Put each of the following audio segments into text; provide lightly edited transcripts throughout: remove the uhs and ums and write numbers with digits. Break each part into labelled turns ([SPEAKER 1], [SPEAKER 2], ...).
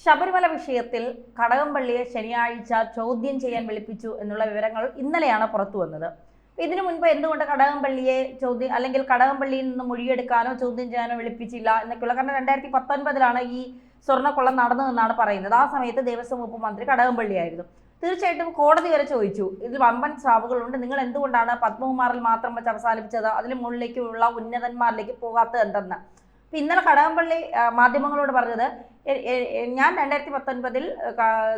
[SPEAKER 1] ശബരിമല വിഷയത്തിൽ കടകംപള്ളിയെ ശനിയാഴ്ച ചോദ്യം ചെയ്യാൻ വിളിപ്പിച്ചു എന്നുള്ള വിവരങ്ങൾ ഇന്നലെയാണ് പുറത്തു വന്നത്. ഇതിനു മുൻപ് എന്തുകൊണ്ട് കടകംപള്ളിയെ അല്ലെങ്കിൽ കടകംപള്ളിയിൽ നിന്ന് മൊഴിയെടുക്കാനോ ചോദ്യം ചെയ്യാനോ വിളിപ്പിച്ചില്ല എന്നൊക്കെയുള്ള, കാരണം 2019 ഈ സ്വർണ്ണക്കൊള്ള നടന്നതെന്നാണ് പറയുന്നത്. ആ സമയത്ത് ദേവസ്വം വകുപ്പ് മന്ത്രി കടകംപള്ളിയായിരുന്നു. തീർച്ചയായിട്ടും കോടതി വരെ ചോദിച്ചു, ഇതിൽ വമ്പൻ സ്രാവുകളുണ്ട്, നിങ്ങൾ എന്തുകൊണ്ടാണ് പത്മകുമാറിൽ മാത്രം വെച്ച് അവസാനിപ്പിച്ചത്, അതിന് മുകളിലേക്കുള്ള ഉന്നതന്മാരിലേക്ക് പോകാത്തത് എന്തെന്ന്. അപ്പം ഇന്നലെ കടകംപള്ളി മാധ്യമങ്ങളോട് പറഞ്ഞത്, ഞാൻ 2019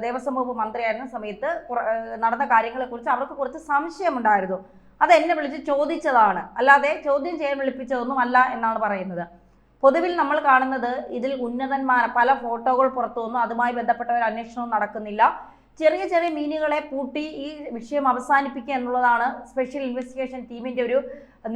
[SPEAKER 1] ദേവസ്വം വകുപ്പ് മന്ത്രിയായിരുന്ന സമയത്ത് നടന്ന കാര്യങ്ങളെക്കുറിച്ച് അവർക്ക് കുറച്ച് സംശയമുണ്ടായിരുന്നു, അത് എന്നെ വിളിച്ച് ചോദിച്ചതാണ്, അല്ലാതെ ചോദ്യം ചെയ്യാൻ വിളിപ്പിച്ചതൊന്നും അല്ല എന്നാണ് പറയുന്നത്. പൊതുവിൽ നമ്മൾ കാണുന്നത് ഇതിൽ പല ഫോട്ടോകൾ പുറത്തു വന്നു, അതുമായി ബന്ധപ്പെട്ട ഒരു അന്വേഷണവും നടക്കുന്നില്ല. ചെറിയ ചെറിയ മീനുകളെ പൂട്ടി ഈ വിഷയം അവസാനിപ്പിക്കുക എന്നുള്ളതാണ് സ്പെഷ്യൽ ഇൻവെസ്റ്റിഗേഷൻ ടീമിൻ്റെ ഒരു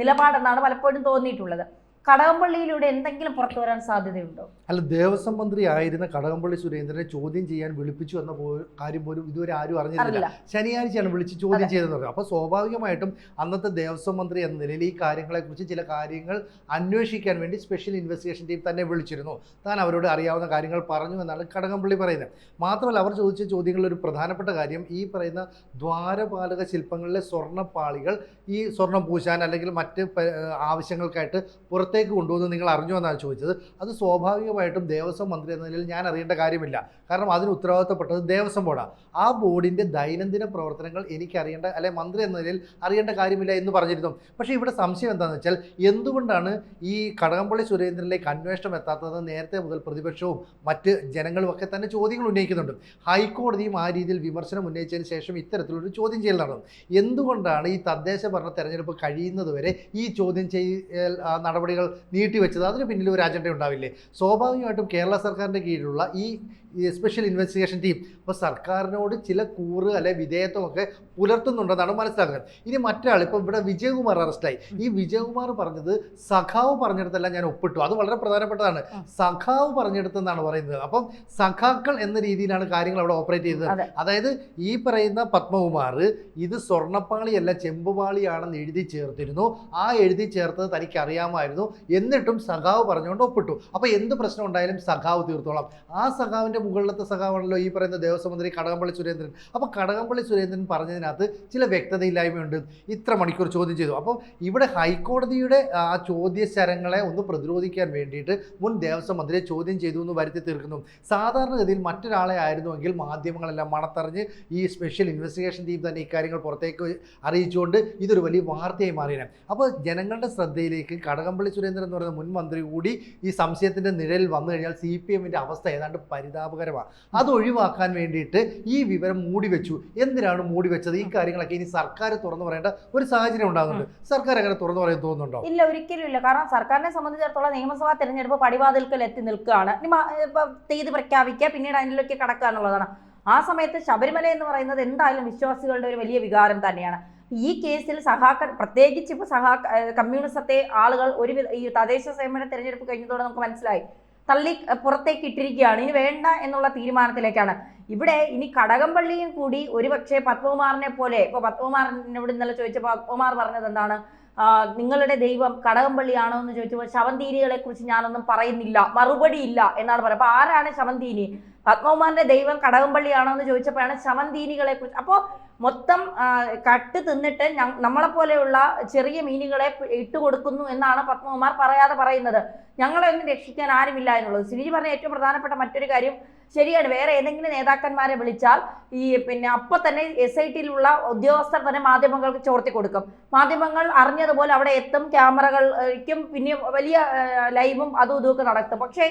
[SPEAKER 1] നിലപാടെന്നാണ് പലപ്പോഴും തോന്നിയിട്ടുള്ളത്. കടകംപള്ളിയിലൂടെ എന്തെങ്കിലും പുറത്തു വരാൻ സാധ്യതയുണ്ടോ?
[SPEAKER 2] അല്ല, ദേവസ്വം മന്ത്രി ആയിരുന്ന കടകംപള്ളി സുരേന്ദ്രനെ ചോദ്യം ചെയ്യാൻ വിളിപ്പിച്ചു എന്ന കാര്യം പോലും ഇതുവരെ ആരും അറിഞ്ഞില്ല. ശനിയാഴ്ചയാണ് വിളിച്ച് ചോദ്യം ചെയ്തെന്ന് പറഞ്ഞു. അപ്പോൾ സ്വാഭാവികമായിട്ടും അന്നത്തെ ദേവസ്വം മന്ത്രി എന്ന നിലയിൽ ഈ കാര്യങ്ങളെക്കുറിച്ച് ചില കാര്യങ്ങൾ അന്വേഷിക്കാൻ വേണ്ടി സ്പെഷ്യൽ ഇൻവെസ്റ്റിഗേഷൻ ടീം തന്നെ വിളിച്ചിരുന്നു. താൻ അവരോട് അറിയാവുന്ന കാര്യങ്ങൾ പറഞ്ഞു എന്നാണ് കടകംപള്ളി പറയുന്നത്. മാത്രമല്ല, അവർ ചോദിച്ച ചോദ്യങ്ങളിൽ ഒരു പ്രധാനപ്പെട്ട കാര്യം, ഈ പറയുന്ന ദ്വാരപാലക ശില്പങ്ങളിലെ സ്വർണ്ണപ്പാളികൾ ഈ സ്വർണ്ണം പൂശാൻ അല്ലെങ്കിൽ മറ്റ് ആവശ്യങ്ങൾക്കായിട്ട് പുറത്തേക്ക് കൊണ്ടുവന്ന് നിങ്ങൾ അറിഞ്ഞു എന്നാണ് ചോദിച്ചത്. അത് സ്വാഭാവികമായിട്ടും ദേവസ്വം മന്ത്രി എന്ന നിലയിൽ ഞാൻ അറിയേണ്ട കാര്യമില്ല, കാരണം അതിന് ഉത്തരവാദിത്തപ്പെട്ടത് ദേവസ്വം ബോർഡാണ്. ആ ബോർഡിൻ്റെ ദൈനംദിന പ്രവർത്തനങ്ങൾ എനിക്ക് അറിയേണ്ട, അല്ലെങ്കിൽ മന്ത്രി എന്ന നിലയിൽ അറിയേണ്ട കാര്യമില്ല എന്ന് പറഞ്ഞിരുന്നു. പക്ഷേ ഇവിടെ സംശയം എന്താണെന്ന് വെച്ചാൽ, എന്തുകൊണ്ടാണ് ഈ കടകംപള്ളി സുരേന്ദ്രനിലേക്ക് അന്വേഷണം എത്താത്തതെന്ന് നേരത്തെ മുതൽ പ്രതിപക്ഷവും മറ്റ് ജനങ്ങളും ഒക്കെ തന്നെ ചോദ്യങ്ങൾ ഉന്നയിക്കുന്നുണ്ട്. ഹൈക്കോടതിയും ആ രീതിയിൽ വിമർശനം ഉന്നയിച്ചതിന് ശേഷം ഇത്തരത്തിലൊരു ചോദ്യം ചെയ്യൽ നടന്നു. എന്തുകൊണ്ടാണ് ഈ തദ്ദേശ ഭരണ തെരഞ്ഞെടുപ്പ് കഴിയുന്നതുവരെ ഈ ചോദ്യം ചെയ്യൽ നടപടികൾ നീട്ടിവെച്ചത്? അതിന് പിന്നിൽ ഒരു അജണ്ട ഉണ്ടാവില്ലേ? സ്വാഭാവികമായിട്ടും കേരള സർക്കാരിൻ്റെ കീഴിലുള്ള ഈ സ്പെഷ്യൽ ഇൻവെസ്റ്റിഗേഷൻ ടീം ഇപ്പോൾ സർക്കാരിനോട് ചില കൂറ് അല്ലെ വിധേയത്വമൊക്കെ പുലർത്തുന്നുണ്ടെന്നാണ് മനസ്സിലാക്കുന്നത്. ഇനി മറ്റൊരാൾ, ഇപ്പോൾ ഇവിടെ വിജയകുമാർ അറസ്റ്റായി. ഈ വിജയകുമാർ പറഞ്ഞത് സഖാവ് പറഞ്ഞെടുത്തെല്ലാം ഞാൻ ഒപ്പിട്ടു, അത് വളരെ പ്രധാനപ്പെട്ടതാണ്. സഖാവ് പറഞ്ഞെടുത്തെന്നാണ് പറയുന്നത്. അപ്പം സഖാക്കൾ എന്ന രീതിയിലാണ് കാര്യങ്ങൾ അവിടെ ഓപ്പറേറ്റ് ചെയ്തത്. അതായത് ഈ പറയുന്ന പത്മകുമാർ ഇത് സ്വർണ്ണപ്പാളിയല്ല ചെമ്പുപാളിയാണെന്ന് എഴുതി ചേർത്തിരുന്നു. ആ എഴുതി ചേർത്തത് തനിക്ക് അറിയാമായിരുന്നു, എന്നിട്ടും സഖാവ് പറഞ്ഞുകൊണ്ട് ഒപ്പിട്ടു. അപ്പോൾ എന്ത് പ്രശ്നം ഉണ്ടായാലും സഖാവ് തീർത്തോളാം. ആ സഖാവിൻ്റെ മുകളിലത്തെ സഖാവാണല്ലോ ഈ പറയുന്ന ദേവസ്വം മന്ത്രി കടകംപള്ളി സുരേന്ദ്രൻ. അപ്പോൾ കടകംപള്ളി സുരേന്ദ്രൻ പറഞ്ഞതിനകത്ത് ചില വ്യക്തതയില്ലായ്മയുണ്ട്. ഇത്ര മണിക്കൂർ ചോദ്യം ചെയ്തു. അപ്പോൾ ഇവിടെ ഹൈക്കോടതിയുടെ ആ ചോദ്യശരങ്ങളെ ഒന്ന് പ്രതിരോധിക്കാൻ വേണ്ടിയിട്ട് മുൻ ദേവസ്വം മന്ത്രിയെ ചോദ്യം ചെയ്തു എന്ന് വരുത്തി തീർക്കുന്നു. സാധാരണഗതിയിൽ മറ്റൊരാളെ ആയിരുന്നുവെങ്കിൽ മാധ്യമങ്ങളെല്ലാം മണത്തറിഞ്ഞ് ഈ സ്പെഷ്യൽ ഇൻവെസ്റ്റിഗേഷൻ ടീം തന്നെ ഇക്കാര്യങ്ങൾ പുറത്തേക്ക് അറിയിച്ചുകൊണ്ട് ഇതൊരു വലിയ വാർത്തയായി മാറിയാണ്. അപ്പോൾ ജനങ്ങളുടെ ശ്രദ്ധയിലേക്ക് കടകംപള്ളി സുരേന്ദ്രൻ എന്ന് പറയുന്ന മുൻ മന്ത്രി കൂടി ഈ സംശയത്തിൻ്റെ നിഴലിൽ വന്നു കഴിഞ്ഞാൽ CPM-ൻ്റെ അവസ്ഥ ഏതാണ്ട് പരിതാപകരമാണ്. അത് ഒഴിവാക്കാൻ വേണ്ടിയിട്ട് ഈ വിവരം മൂടി വെച്ചു. എന്തിനാണ് മൂടി വെച്ചത്? ഈ കാര്യങ്ങളൊക്കെ ഇനി സർക്കാർ തുറന്നു പറയേണ്ട ഒരു സാഹചര്യം ഉണ്ടാകുന്നുണ്ട്. സർക്കാർ അങ്ങനെ തുറന്നു പറയാൻ തോന്നുന്നുണ്ടോ?
[SPEAKER 1] ഇല്ല, ഒരിക്കലും ഇല്ല. കാരണം സർക്കാരിനെ സംബന്ധിച്ചിടത്തോളം നിയമസഭാ തെരഞ്ഞെടുപ്പ് പടിവാതിൽക്കൽ എത്തി നിൽക്കുകയാണ്. തീയതി പ്രഖ്യാപിക്കുക, പിന്നീട് അതിലേക്ക് കടക്കുക എന്നുള്ളതാണ്. ആ സമയത്ത് ശബരിമല എന്ന് പറയുന്നത് എന്തായാലും വിശ്വാസികളുടെ ഒരു വലിയ വികാരം തന്നെയാണ്. ഈ കേസിൽ പ്രത്യേകിച്ച് ഇപ്പോൾ കമ്മ്യൂണിസത്തെ ആളുകൾ ഈ തദ്ദേശ സ്വയംഭരണ തെരഞ്ഞെടുപ്പ് കഴിഞ്ഞതോടെ നമുക്ക് മനസ്സിലായി തള്ളി പുറത്തേക്ക് ഇട്ടിരിക്കുകയാണ്. ഇനി വേണ്ട എന്നുള്ള തീരുമാനത്തിലേക്കാണ്. ഇവിടെ ഇനി കടകംപള്ളിയും കൂടി ഒരുപക്ഷെ പത്മകുമാറിനെ പോലെ, ഇപ്പോൾ പത്മകുമാറിനോട് ഇന്നലെ ചോദിച്ചപ്പോൾ പത്മകുമാർ പറഞ്ഞത് എന്താണ്, നിങ്ങളുടെ ദൈവം കടകംപള്ളിയാണോ എന്ന് ചോദിച്ചപ്പോൾ ശവന്തീനികളെ കുറിച്ച് ഞാനൊന്നും പറയുന്നില്ല, മറുപടി ഇല്ല എന്നാണ് പറയുന്നത്. അപ്പോൾ ആരാണ് ശവന്തീനി? പത്മകുമാറിന്റെ ദൈവം കടകംപള്ളിയാണോ എന്ന് ചോദിച്ചപ്പോഴാണ് ശവന്തീനികളെ കുറിച്ച്. അപ്പോൾ മൊത്തം കട്ട് തിന്നിട്ട് നമ്മളെപ്പോലെയുള്ള ചെറിയ മീനുകളെ ഇട്ടുകൊടുക്കുന്നു എന്നാണ് പത്മകുമാർ പറയാതെ പറയുന്നത്. ഞങ്ങളെ ഒന്നും രക്ഷിക്കാൻ ആരുമില്ല എന്നുള്ളത്. ശ്രീജി പറഞ്ഞ ഏറ്റവും പ്രധാനപ്പെട്ട മറ്റൊരു കാര്യം ശരിയാണ്. വേറെ ഏതെങ്കിലും നേതാക്കന്മാരെ വിളിച്ചാൽ അപ്പോൾ തന്നെ SIT-യിലുള്ള ഉദ്യോഗസ്ഥർ തന്നെ മാധ്യമങ്ങൾക്ക് ചോർത്തി കൊടുക്കും. മാധ്യമങ്ങൾ അറിഞ്ഞതുപോലെ അവിടെ എത്തും, ക്യാമറകൾക്കും പിന്നെ വലിയ ലൈവും അതും ഇതുമൊക്കെ നടത്തും. പക്ഷേ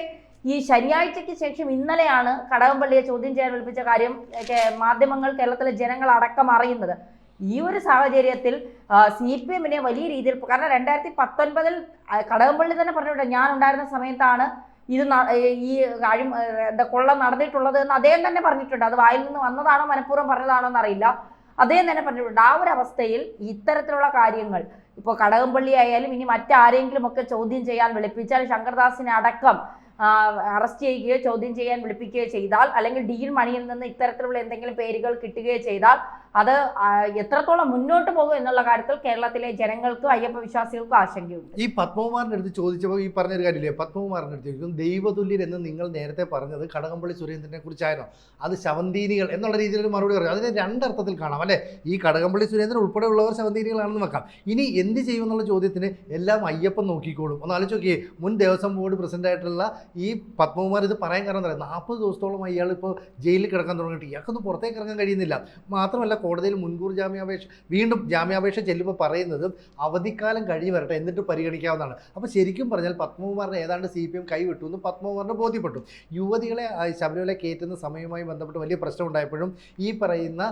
[SPEAKER 1] ഈ ശനിയാഴ്ചയ്ക്ക് ശേഷം ഇന്നലെയാണ് കടകംപള്ളിയെ ചോദ്യം ചെയ്യാൻ വിളിപ്പിച്ച കാര്യം മാധ്യമങ്ങൾ, കേരളത്തിലെ ജനങ്ങൾ അടക്കം അറിയുന്നത്. ഈ ഒരു സാഹചര്യത്തിൽ CPM-നെ വലിയ രീതിയിൽ, കാരണം 2019 കടകംപള്ളി തന്നെ പറഞ്ഞിട്ടുണ്ട്, ഞാൻ ഉണ്ടായിരുന്ന സമയത്താണ് ഈ കൊള്ള നടന്നിട്ടുള്ളത് എന്ന് അദ്ദേഹം തന്നെ പറഞ്ഞിട്ടുണ്ട്. അത് വായിൽ നിന്ന് വന്നതാണോ മനഃപൂർവ്വം പറഞ്ഞതാണോ എന്നറിയില്ല, അദ്ദേഹം തന്നെ പറഞ്ഞിട്ടുണ്ട്. ആ ഒരു അവസ്ഥയിൽ ഇത്തരത്തിലുള്ള കാര്യങ്ങൾ ഇപ്പോൾ കടകംപള്ളി ആയാലും ഇനി മറ്റാരെങ്കിലും ഒക്കെ ചോദ്യം ചെയ്യാൻ വിളിപ്പിച്ചാൽ ശങ്കർദാസിനെ അടക്കം അറസ്റ്റ് ചെയ്യുകയോ ചോദ്യം ചെയ്യാൻ വിളിപ്പിക്കുകയോ ചെയ്താൽ, അല്ലെങ്കിൽ ഡീൻ മണിയിൽ നിന്ന് ഇത്തരത്തിലുള്ള എന്തെങ്കിലും പേരുകൾ കിട്ടുകയോ ചെയ്താൽ അത് എത്രത്തോളം മുന്നോട്ട് പോകും എന്നുള്ള കാര്യത്തിൽ കേരളത്തിലെ ജനങ്ങൾക്കും അയ്യപ്പ വിശ്വാസികൾക്കും ആശങ്കയുണ്ട്.
[SPEAKER 2] ഈ പത്മകുമാറിന്റെ അടുത്ത് ചോദിച്ചപ്പോൾ ഈ പറഞ്ഞൊരു കാര്യമില്ലേ, പത്മകുമാറിന്റെ അടുത്ത് ചോദിക്കും ദൈവതുല്യർ എന്ന് നിങ്ങൾ നേരത്തെ പറഞ്ഞത് കടകംപള്ളി സുരേന്ദ്രനെ കുറിച്ചായിരുന്നു, അത് ശവന്തീനികൾ എന്നുള്ള രീതിയിൽ ഒരു മറുപടി പറയും. അതിനെ രണ്ടർത്ഥത്തിൽ കാണാം അല്ലേ. ഈ കടകംപള്ളി സുരേന്ദ്രൻ ഉൾപ്പെടെയുള്ളവർ ശവന്തീനികളാണെന്ന് വെക്കാം. ഇനി എന്ത് ചെയ്യുമെന്നുള്ള ചോദ്യത്തിന് എല്ലാം അയ്യപ്പൻ നോക്കിക്കോളും. ഒന്ന് ആലോചിച്ച് നോക്കിയേ, മുൻ ദേവസ്വം ബോർഡ് പ്രസിഡന്റ് ആയിട്ടുള്ള ഈ പത്മകുമാർ ഇത് പറയാൻ കാരണം എന്താ, 40 ദിവസത്തോളം ഇയാൾ ഇപ്പോൾ ജയിലിൽ കിടക്കാൻ തുടങ്ങിയിട്ട് ഇയാൾക്കൊന്നും പുറത്തേക്ക് ഇറങ്ങാൻ കഴിയുന്നില്ല. മാത്രമല്ല കോടതിയിൽ മുൻകൂർ ജാമ്യാപേക്ഷ വീണ്ടും ജാമ്യാപേക്ഷ ചെല്ലുമ്പോൾ പറയുന്നത് അവധിക്കാലം കഴിഞ്ഞ് വരട്ടെ എന്നിട്ട് പരിഗണിക്കാവുന്നതാണ്. അപ്പോൾ ശരിക്കും പറഞ്ഞാൽ പത്മകുമാറിനെ ഏതാണ്ട് CPM കൈവിട്ടു എന്ന് പത്മകുമാറിന് ബോധ്യപ്പെട്ടു. യുവതികളെ ശബരിമല കയറ്റുന്ന സമയവുമായി ബന്ധപ്പെട്ട് വലിയ പ്രശ്നം ഉണ്ടായപ്പോഴും ഈ പറയുന്ന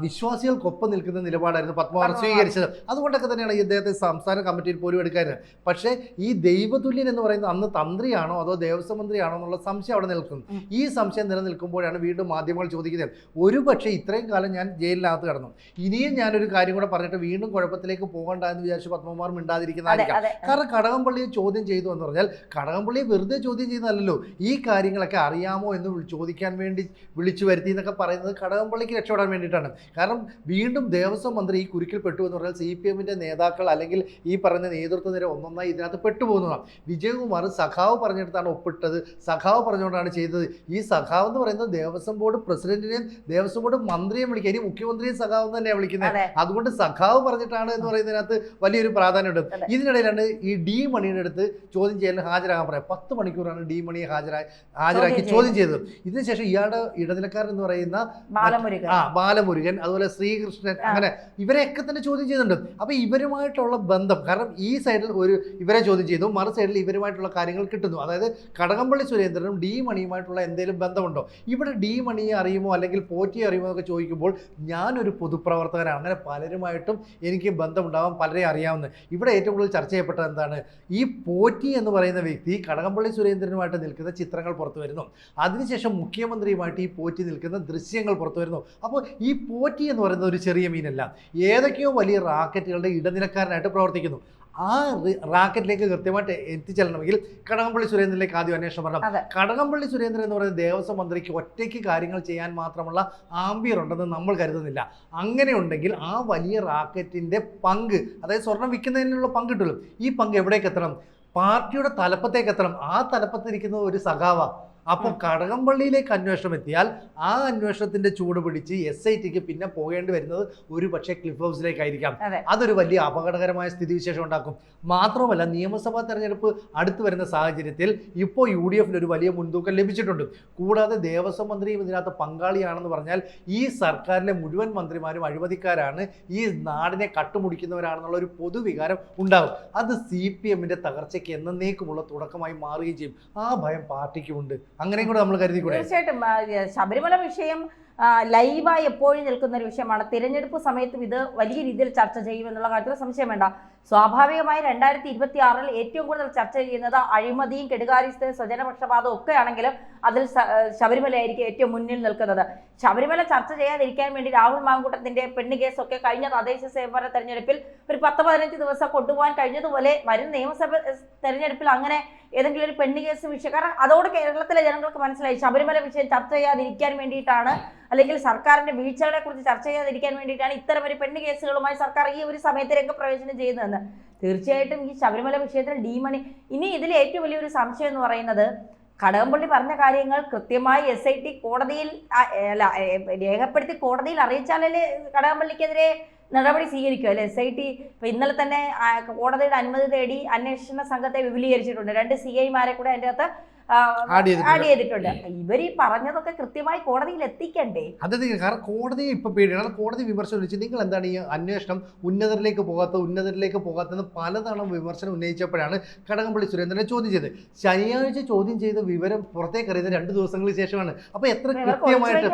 [SPEAKER 2] വിശ്വാസികൾക്കൊപ്പം നിൽക്കുന്ന നിലപാടായിരുന്നു പത്മകുമാർ സ്വീകരിച്ചത്. അതുകൊണ്ടൊക്കെ തന്നെയാണ് ഇദ്ദേഹത്തെ സംസ്ഥാന കമ്മിറ്റിയിൽ പോലും എടുക്കാറുണ്ട്. പക്ഷേ ഈ ദൈവതുല്യൻ എന്ന് പറയുന്നത് അന്ന് തന്ത്രിയാണോ അതോ ദേവസ്വം മന്ത്രിയാണോ എന്നുള്ള സംശയം അവിടെ നിൽക്കുന്നു. ഈ സംശയം നിലനിൽക്കുമ്പോഴാണ് വീണ്ടും മാധ്യമങ്ങൾ ചോദിക്കുന്നത്, ഒരു പക്ഷേ ഇത്രയും കാലം ഞാൻ ജയിലിനകത്ത് കടന്നു, ഇനിയും ഞാനൊരു കാര്യം കൂടെ പറഞ്ഞിട്ട് വീണ്ടും കുഴപ്പത്തിലേക്ക് പോകണ്ട എന്ന് വിചാരിച്ച് പത്മകുമാർ മിണ്ടാതിരിക്കുന്നതായിരിക്കാം. കാരണം കടകംപള്ളിയെ ചോദ്യം ചെയ്തു എന്ന് പറഞ്ഞാൽ കടകംപള്ളിയെ വെറുതെ ചോദ്യം ചെയ്യുന്നതല്ലോ, ഈ കാര്യങ്ങളൊക്കെ അറിയാമോ എന്ന് ചോദിക്കാൻ വേണ്ടി വിളിച്ചു വരുത്തി എന്നൊക്കെ പറയുന്നത് കടകംപള്ളിക്ക് രക്ഷപ്പെടാൻ വേണ്ടിയിട്ടാണ്. കാരണം വീണ്ടും ദേവസ്വം മന്ത്രി ഈ കുരുക്കിൽ പെട്ടു എന്ന് പറഞ്ഞാൽ CPMന്റെ നേതാക്കൾ അല്ലെങ്കിൽ ഈ പറഞ്ഞ നേതൃത്വ നിര ഒന്നൊന്നായി ഇതിനകത്ത് പെട്ടുപോകുന്നതാണ്. വിജയകുമാർ സഖാവ് പറഞ്ഞെടുത്താണ് ഒപ്പിട്ടത്, സഖാവ് പറഞ്ഞുകൊണ്ടാണ് ചെയ്തത്. ഈ സഖാവ് എന്ന് പറയുന്നത് ദേവസ്വം ബോർഡ് പ്രസിഡന്റിനെയും ദേവസ്വം ബോർഡ് മന്ത്രിയെയും വിളിക്കുക, ഇനി മുഖ്യമന്ത്രിയും സഖാവ് തന്നെയാണ് വിളിക്കുന്നത്. അതുകൊണ്ട് സഖാവ് പറഞ്ഞിട്ടാണ് എന്ന് പറയുന്നതിനകത്ത് വലിയൊരു പ്രാധാന്യമുണ്ട്. ഇതിനിടയിലാണ് ഈ ഡി മണിയുടെ അടുത്ത് ചോദ്യം ചെയ്യാൻ ഹാജരാകാൻ പറയാം. 10 മണിക്കൂറാണ് ഡി മണിയെ ഹാജരാക്കി ചോദ്യം ചെയ്തത്. ഇതിനുശേഷം ഇയാളുടെ ഇടനിലക്കാരൻ എന്ന് പറയുന്ന ബാലമുരുകൻ, അതുപോലെ ശ്രീകൃഷ്ണൻ, അങ്ങനെ ഇവരെയൊക്കെ തന്നെ ചോദ്യം ചെയ്യുന്നുണ്ട്. അപ്പൊ ഇവരുമായിട്ടുള്ള ബന്ധം, കാരണം ഈ സൈഡിൽ ഇവരെ ചോദ്യം ചെയ്തു, മറു സൈഡിൽ ഇവരുമായിട്ടുള്ള കാര്യങ്ങൾ കിട്ടുന്നു. അതായത് കടകംപള്ളി സുരേന്ദ്രനും ഡി മണിയുമായിട്ടുള്ള എന്തെങ്കിലും ബന്ധമുണ്ടോ, ഇവിടെ ഡി മണിയെ അറിയുമോ അല്ലെങ്കിൽ പോറ്റിയെ അറിയുമോ എന്നൊക്കെ ചോദിക്കുമ്പോൾ ഞാനൊരു പൊതുപ്രവർത്തകനാണ്, അങ്ങനെ പലരുമായിട്ടും എനിക്ക് ബന്ധമുണ്ടാവാം, പലരെ അറിയാവുന്ന. ഇവിടെ ഏറ്റവും കൂടുതൽ ചർച്ച ചെയ്യപ്പെട്ടത് എന്താണ്, ഈ പോറ്റി എന്ന് പറയുന്ന വ്യക്തി കടകംപള്ളി സുരേന്ദ്രനുമായിട്ട് നിൽക്കുന്ന ചിത്രങ്ങൾ പുറത്തു വരുന്നു. അതിനുശേഷം മുഖ്യമന്ത്രിയുമായിട്ട് ഈ പോറ്റി നിൽക്കുന്ന ദൃശ്യങ്ങൾ പുറത്തു വരുന്നു. അപ്പോൾ ഈ പോറ്റി എന്ന് പറയുന്നത് ഒരു ചെറിയ മീനല്ല, ഏതൊക്കെയോ വലിയ റാക്കറ്റുകളുടെ ഇടനിലക്കാരനായിട്ട് പ്രവർത്തിക്കുന്നു. ആ റാക്കറ്റിലേക്ക് കൃത്യമായിട്ട് എത്തിച്ചെല്ലണമെങ്കിൽ കടകംപള്ളി സുരേന്ദ്രനിലേക്ക് ആദ്യം അന്വേഷണം വരണം. കടകംപള്ളി സുരേന്ദ്രൻ എന്ന് പറയുന്ന ദേവസ്വം മന്ത്രിക്ക് ഒറ്റയ്ക്ക് കാര്യങ്ങൾ ചെയ്യാൻ മാത്രമുള്ള ആംബിയർ ഉണ്ടെന്ന് നമ്മൾ കരുതുന്നില്ല. അങ്ങനെ ഉണ്ടെങ്കിൽ ആ വലിയ റാക്കറ്റിൻ്റെ പങ്ക്, അതായത് സ്വർണം വിൽക്കുന്നതിനുള്ള പങ്ക് കിട്ടുള്ളൂ. ഈ പങ്ക് എവിടേക്ക് എത്തണം? പാർട്ടിയുടെ തലപ്പത്തേക്ക് എത്തണം. ആ തലപ്പത്തിരിക്കുന്ന ഒരു സഖാവ. അപ്പോൾ കടകംപള്ളിയിലേക്ക് അന്വേഷണം എത്തിയാൽ ആ അന്വേഷണത്തിന്റെ ചൂട് പിടിച്ച് SITക്ക് പിന്നെ പോകേണ്ടി വരുന്നത് ഒരു പക്ഷേ ക്ലിഫ് ഹൗസിലേക്കായിരിക്കാം. അതൊരു വലിയ അപകടകരമായ സ്ഥിതിവിശേഷം ഉണ്ടാക്കും. മാത്രമല്ല നിയമസഭാ തെരഞ്ഞെടുപ്പ് അടുത്തു വരുന്ന സാഹചര്യത്തിൽ ഇപ്പോൾ UDFന് ഒരു വലിയ മുൻതൂക്കം ലഭിച്ചിട്ടുണ്ട്. കൂടാതെ ദേവസ്വം മന്ത്രിയും ഇതിനകത്ത് പങ്കാളിയാണെന്ന് പറഞ്ഞാൽ ഈ സർക്കാരിലെ മുഴുവൻ മന്ത്രിമാരും അഴിമതിക്കാരാണ്, ഈ നാടിനെ കട്ടുമുടിക്കുന്നവരാണെന്നുള്ള ഒരു പൊതുവികാരം ഉണ്ടാകും. അത് CPMന്റെ തകർച്ചയ്ക്ക് എന്നേക്കുമുള്ള തുടക്കമായി മാറുകയും ചെയ്യും. ആ ഭയം പാർട്ടിക്കുമുണ്ട്. അങ്ങനെയും കൂടെ നമ്മൾ കരുതിക്കൂടെ?
[SPEAKER 1] തീർച്ചയായിട്ടും ശബരിമല വിഷയം ലൈവായി എപ്പോഴും നിൽക്കുന്ന ഒരു വിഷയമാണ്. തിരഞ്ഞെടുപ്പ് സമയത്തും ഇത് വലിയ രീതിയിൽ ചർച്ച ചെയ്യുമെന്നുള്ള കാര്യത്തിൽ സംശയം വേണ്ട. സ്വാഭാവികമായി 2026 ഏറ്റവും കൂടുതൽ ചർച്ച ചെയ്യുന്നത് അഴിമതിയും കെടുകാര്യസ്ഥയും സ്വജനപക്ഷപാതവും ഒക്കെ ആണെങ്കിലും അതിൽ ശബരിമലയായിരിക്കും ഏറ്റവും മുന്നിൽ നിൽക്കുന്നത്. ശബരിമല ചർച്ച ചെയ്യാതിരിക്കാൻ വേണ്ടി രാഹുൽ മാങ്കൂട്ടത്തിന്റെ പെണ്ണ് കേസൊക്കെ കഴിഞ്ഞ തദ്ദേശ സ്വയംഭരണ തെരഞ്ഞെടുപ്പിൽ ഒരു 10-15 ദിവസം കൊണ്ടുപോകാൻ കഴിഞ്ഞതുപോലെ വരും നിയമസഭ തെരഞ്ഞെടുപ്പിൽ അങ്ങനെ ഏതെങ്കിലും ഒരു പെണ്ണ് കേസ് വിഷയം, കാരണം അതോടെ കേരളത്തിലെ ജനങ്ങൾക്ക് മനസ്സിലായി ശബരിമല വിഷയം ചർച്ച ചെയ്യാതിരിക്കാൻ വേണ്ടിയിട്ടാണ്, അല്ലെങ്കിൽ സർക്കാരിന്റെ വീഴ്ചകളെ കുറിച്ച് ചർച്ച ചെയ്യാതിരിക്കാൻ വേണ്ടിയിട്ടാണ് ഇത്തരം ഒരു പെണ്ണ് കേസുകളുമായി സർക്കാർ ഈ ഒരു സമയത്ത് രംഗപ്രവേശനം ചെയ്യുന്നതെന്ന്. തീർച്ചയായിട്ടും ഈ ശബരിമല വിഷയത്തിൽ ഡി മണി, ഇനി ഇതിൽ ഏറ്റവും വലിയൊരു സംശയം എന്ന് പറയുന്നത് കടകംപള്ളി പറഞ്ഞ കാര്യങ്ങൾ കൃത്യമായി SIT കോടതിയിൽ രേഖപ്പെടുത്തി കോടതിയിൽ അറിയിച്ചാലല്ലേ കടകംപള്ളിക്കെതിരെ നടപടി സ്വീകരിക്കും അല്ലെ. SIT ഇപ്പൊ ഇന്നലെ തന്നെ കോടതിയുടെ അനുമതി തേടി അന്വേഷണ സംഘത്തെ വിപുലീകരിച്ചിട്ടുണ്ട്. 2 CIമാരെ കൂടെ അതിൻ്റെ അകത്ത് ആഡ് ചെയ്തിട്ടുണ്ട്. ഇവർ ഈ പറഞ്ഞതൊക്കെ കൃത്യമായി കോടതിയിൽ എത്തിക്കണ്ടേ?
[SPEAKER 2] അതെ, കാരണം കോടതിയെ ഇപ്പൊ പേടിയാണ്. കോടതി വിമർശനം വെച്ച് നിങ്ങൾ എന്താണ് ഈ അന്വേഷണം ഉന്നതരിലേക്ക് പോകാത്തെന്ന് പലതവണ വിമർശനം ഉന്നയിച്ചപ്പോഴാണ് കടകംപള്ളി സുരേന്ദ്രനെ ചോദ്യം ചെയ്തത്. ശനിയാഴ്ച ചോദ്യം ചെയ്ത വിവരം പുറത്തേക്ക് അറിയുന്നത് 2 ദിവസങ്ങൾക്ക് ശേഷമാണ്. അപ്പൊ എത്ര കൃത്യമായിട്ട്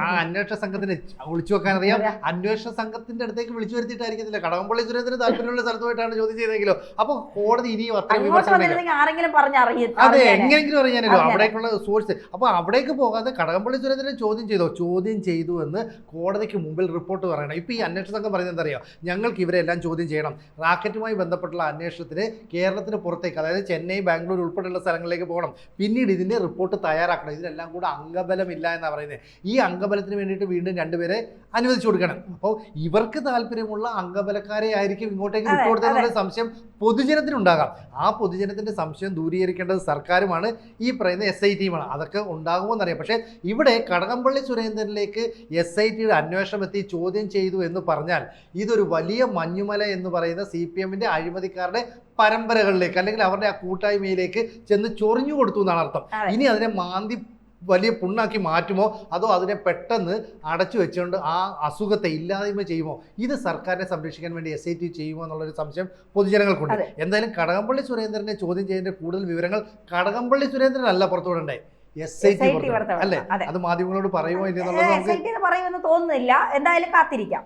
[SPEAKER 2] ആ അന്വേഷണ സംഘത്തിന് ഒളിച്ചു വെക്കാൻ അറിയാം. അന്വേഷണ സംഘത്തിന്റെ അടുത്തേക്ക് വിളിച്ചു വരുത്തിയിട്ടായിരിക്കത്തില്ല, കടകംപള്ളി സുരേന്ദ്രന് താല്പര്യമുള്ള സ്ഥലത്തുമായിട്ടാണ് ചോദ്യം ചെയ്തെങ്കിലോ. അപ്പൊ കോടതി ഇനിയും അത്രയും വിമർശനം
[SPEAKER 1] ആരെങ്കിലും പറഞ്ഞറിയാം. അതെ,
[SPEAKER 2] എങ്ങനെയെങ്കിലും അറിയാനല്ലോ അവിടേക്കുള്ള സോഴ്സ്. അപ്പോൾ അവിടേക്ക് പോകാതെ കടകംപള്ളി സുരേന്ദ്രനെ ചോദ്യം ചെയ്തു എന്ന് കോടതിക്ക് മുമ്പിൽ റിപ്പോർട്ട് പറയണം. ഇപ്പോൾ ഈ അന്വേഷണ സംഘം പറയുന്നത് എന്താ അറിയാം, ഞങ്ങൾക്ക് ഇവരെല്ലാം ചോദ്യം ചെയ്യണം. റാക്കറ്റുമായി ബന്ധപ്പെട്ടുള്ള അന്വേഷണത്തിന് കേരളത്തിന് പുറത്തേക്ക്, അതായത് ചെന്നൈ, ബാംഗ്ലൂർ ഉൾപ്പെടെയുള്ള സ്ഥലങ്ങളിലേക്ക് പോകണം. പിന്നീട് ഇതിൻ്റെ റിപ്പോർട്ട് തയ്യാറാക്കണം. ഇതിനെല്ലാം കൂടെ അംഗബലമില്ല എന്നാണ് പറയുന്നത്. ഈ അംഗബലത്തിന് വേണ്ടിയിട്ട് വീണ്ടും രണ്ടുപേരെ അനുവദിച്ചു കൊടുക്കണം. അപ്പോൾ ഇവർക്ക് താല്പര്യമുള്ള അംഗബലക്കാരെ ആയിരിക്കും ഇങ്ങോട്ടേക്ക് വിട്ടുകൊടുത്തതെന്നുള്ള സംശയം പൊതുജനത്തിനുണ്ടാകാം. ആ പൊതുജനത്തിൻ്റെ സംശയം ദൂരീകരിക്കേണ്ടത് സർക്കാരുമാണ്, ഈ പറയുന്ന SITയുമാണ്. അതൊക്കെ ഉണ്ടാകുമോ എന്നറിയാം. പക്ഷേ ഇവിടെ കടകംപള്ളി സുരേന്ദ്രനിലേക്ക് SITയുടെ അന്വേഷണം എത്തി ചോദ്യം ചെയ്തു എന്ന് പറഞ്ഞാൽ ഇതൊരു വലിയ മഞ്ഞുമല എന്ന് പറയുന്ന CPMന്റെ അഴിമതിക്കാരുടെ പരമ്പരകളിലേക്ക്, അല്ലെങ്കിൽ അവരുടെ ആ കൂട്ടായ്മയിലേക്ക് ചെന്ന് ചൊറിഞ്ഞു കൊടുത്തു എന്നാണ് അർത്ഥം. ഇനി അതിനെ മാന്തി വലിയ പുണ്ണാക്കി മാറ്റുമോ, അതോ അതിനെ പെട്ടെന്ന് അടച്ചു വെച്ചുകൊണ്ട് ആ അസുഖത്തെ ഇല്ലായ്മ ചെയ്യുമോ, ഇത് സർക്കാരിനെ സംരക്ഷിക്കാൻ വേണ്ടി SIT ചെയ്യുമോ എന്നുള്ളൊരു സംശയം പൊതുജനങ്ങൾക്കുണ്ട്. എന്തായാലും കടകംപള്ളി സുരേന്ദ്രനെ ചോദ്യം ചെയ്യുന്നതിന്റെ കൂടുതൽ വിവരങ്ങൾ കടകംപള്ളി സുരേന്ദ്രൻ അല്ല പുറത്തുവിടണ്ടേ, SIT അല്ലേ? അത് മാധ്യമങ്ങളോട് പറയുമോ ഇല്ലെന്നുള്ളത്
[SPEAKER 1] പറയുമെന്ന് തോന്നുന്നില്ല. എന്തായാലും കാത്തിരിക്കാം.